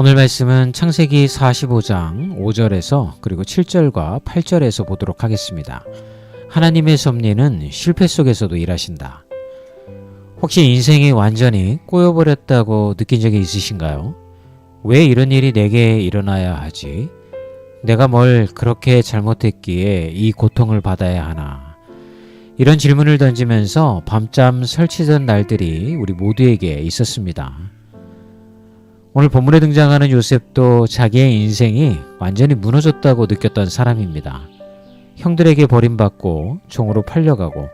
오늘 말씀은 창세기 45장 5절에서 그리고 7절과 8절에서 보도록 하겠습니다. 하나님의 섭리는 실패 속에서도 일하신다. 혹시 인생이 완전히 꼬여버렸다고 느낀 적이 있으신가요? 왜 이런 일이 내게 일어나야 하지? 내가 뭘 그렇게 잘못했기에 이 고통을 받아야 하나? 이런 질문을 던지면서 밤잠 설치던 날들이 우리 모두에게 있었습니다. 오늘 본문에 등장하는 요셉도 자기의 인생이 완전히 무너졌다고 느꼈던 사람입니다. 형들에게 버림받고 종으로 팔려가고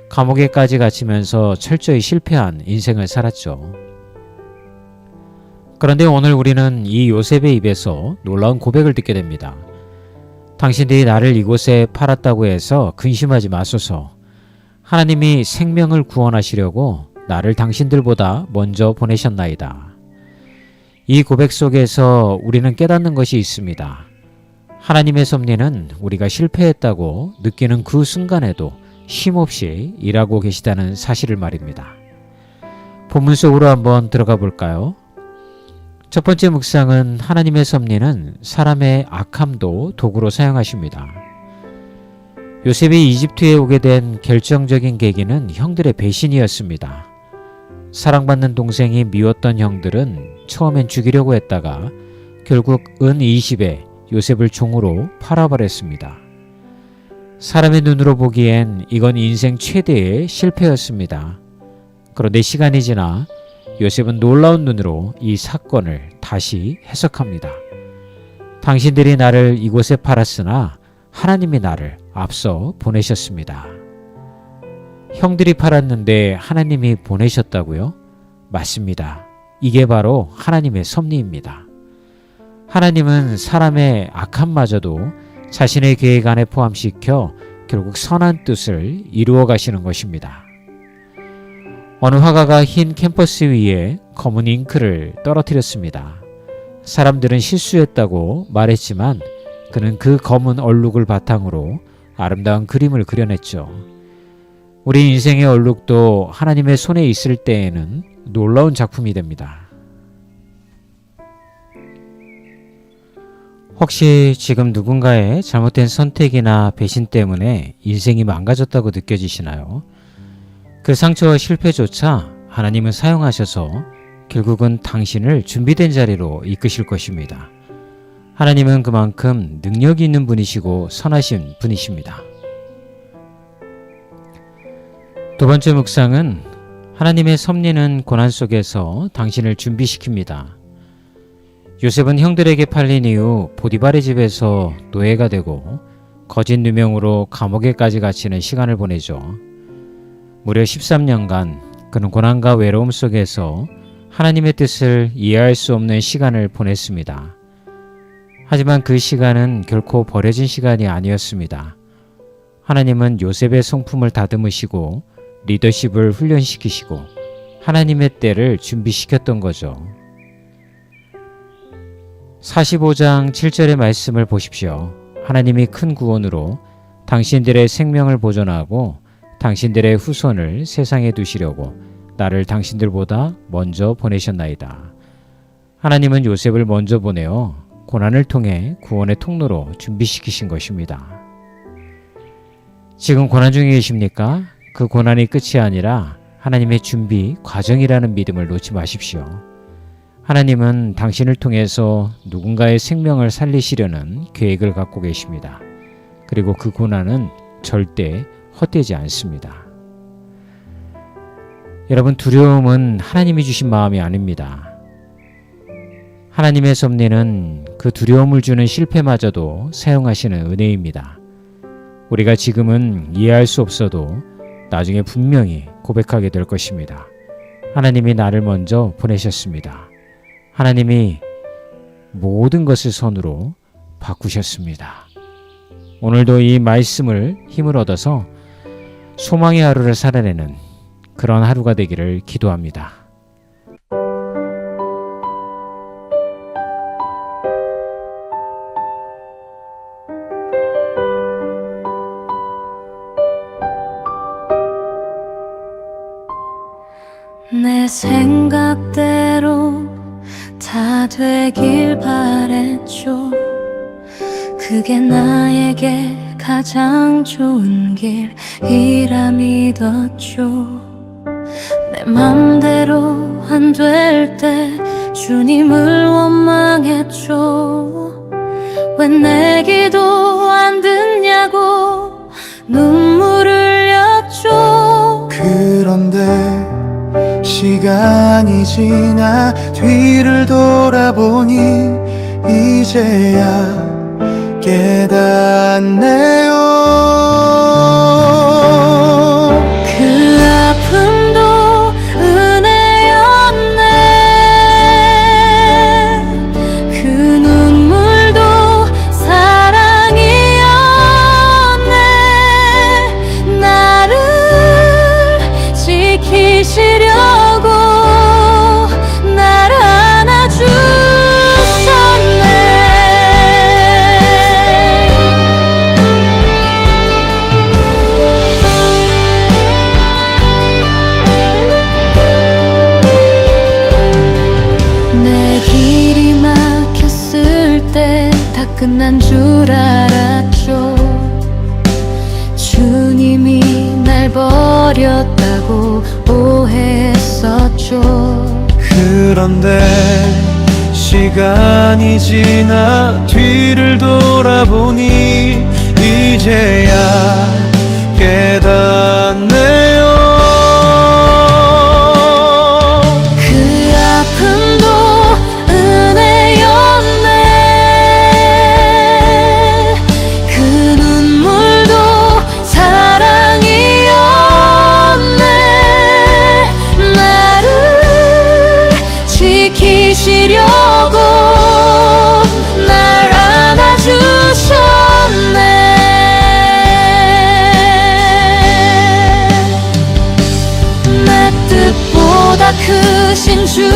감옥에까지 갇히면서 철저히 실패한 인생을 살았죠. 그런데 오늘 우리는 이 요셉의 입에서 놀라운 고백을 듣게 됩니다. 당신들이 나를 이곳에 팔았다고 해서 근심하지 마소서. 하나님이 생명을 구원하시려고 나를 당신들보다 먼저 보내셨나이다. 이 고백 속에서 우리는 깨닫는 것이 있습니다. 하나님의 섭리는 우리가 실패했다고 느끼는 그 순간에도 쉼없이 일하고 계시다는 사실을 말입니다. 본문 속으로 한번 들어가 볼까요? 첫 번째 묵상은 하나님의 섭리는 사람의 악함도 도구로 사용하십니다. 요셉이 이집트에 오게 된 결정적인 계기는 형들의 배신이었습니다. 사랑받는 동생이 미웠던 형들은 처음엔 죽이려고 했다가 결국 은 20에 요셉을 종으로 팔아버렸습니다. 사람의 눈으로 보기엔 이건 인생 최대의 실패였습니다. 그런데 시간이 지나 요셉은 놀라운 눈으로 이 사건을 다시 해석합니다. 당신들이 나를 이곳에 팔았으나 하나님이 나를 앞서 보내셨습니다. 형들이 팔았는데 하나님이 보내셨다고요? 맞습니다. 이게 바로 하나님의 섭리입니다. 하나님은 사람의 악함마저도 자신의 계획 안에 포함시켜 결국 선한 뜻을 이루어 가시는 것입니다. 어느 화가가 흰 캔버스 위에 검은 잉크를 떨어뜨렸습니다. 사람들은 실수했다고 말했지만 그는 그 검은 얼룩을 바탕으로 아름다운 그림을 그려냈죠. 우리 인생의 얼룩도 하나님의 손에 있을 때에는 놀라운 작품이 됩니다. 혹시 지금 누군가의 잘못된 선택이나 배신 때문에 인생이 망가졌다고 느껴지시나요? 그 상처와 실패조차 하나님은 사용하셔서 결국은 당신을 준비된 자리로 이끄실 것입니다. 하나님은 그만큼 능력이 있는 분이시고 선하신 분이십니다. 두 번째 묵상은 하나님의 섭리는 고난 속에서 당신을 준비시킵니다. 요셉은 형들에게 팔린 이후 보디발의 집에서 노예가 되고 거짓 누명으로 감옥에까지 갇히는 시간을 보내죠. 무려 13년간 그는 고난과 외로움 속에서 하나님의 뜻을 이해할 수 없는 시간을 보냈습니다. 하지만 그 시간은 결코 버려진 시간이 아니었습니다. 하나님은 요셉의 성품을 다듬으시고 리더십을 훈련시키시고 하나님의 때를 준비시켰던 거죠. 45장 7절의 말씀을 보십시오. 하나님이 큰 구원으로 당신들의 생명을 보존하고 당신들의 후손을 세상에 두시려고 나를 당신들보다 먼저 보내셨나이다. 하나님은 요셉을 먼저 보내어 고난을 통해 구원의 통로로 준비시키신 것입니다. 지금 고난 중에 계십니까? 그 고난이 끝이 아니라 하나님의 준비 과정이라는 믿음을 놓지 마십시오. 하나님은 당신을 통해서 누군가의 생명을 살리시려는 계획을 갖고 계십니다. 그리고 그 고난은 절대 헛되지 않습니다. 여러분, 두려움은 하나님이 주신 마음이 아닙니다. 하나님의 섭리는 그 두려움을 주는 실패마저도 사용하시는 은혜입니다. 우리가 지금은 이해할 수 없어도 나중에 분명히 고백하게 될 것입니다. 하나님이 나를 먼저 보내셨습니다. 하나님이 모든 것을 선으로 바꾸셨습니다. 오늘도 이 말씀을 힘을 얻어서 소망의 하루를 살아내는 그런 하루가 되기를 기도합니다. 내 생각대로 다 되길 바랬죠. 그게 나에게 가장 좋은 길이라 믿었죠. 내 맘대로 안 될 때 주님을 원망했죠. 왜 내 기도 안 듣냐고 눈물 흘렸죠. 그런데 시간이 지나 뒤를 돌아보니 이제야 깨닫네요. 그 아픔도 은혜였네. 그 눈물도 사랑이었네. 나를 지키시려고 날 안아주셨네. 내 길이 막혔을 때 다 끝난 줄 알았죠. 주님이 날 버렸다고 오해했었죠. 그런데 시간이 지나 뒤를 돌아보니 이제야 깨닫네요. 그 아픔도 은혜였네. 그 눈물도 사랑이었네. 나를 지키시려고 날 안아주셨네. 내 뜻보다 크신 주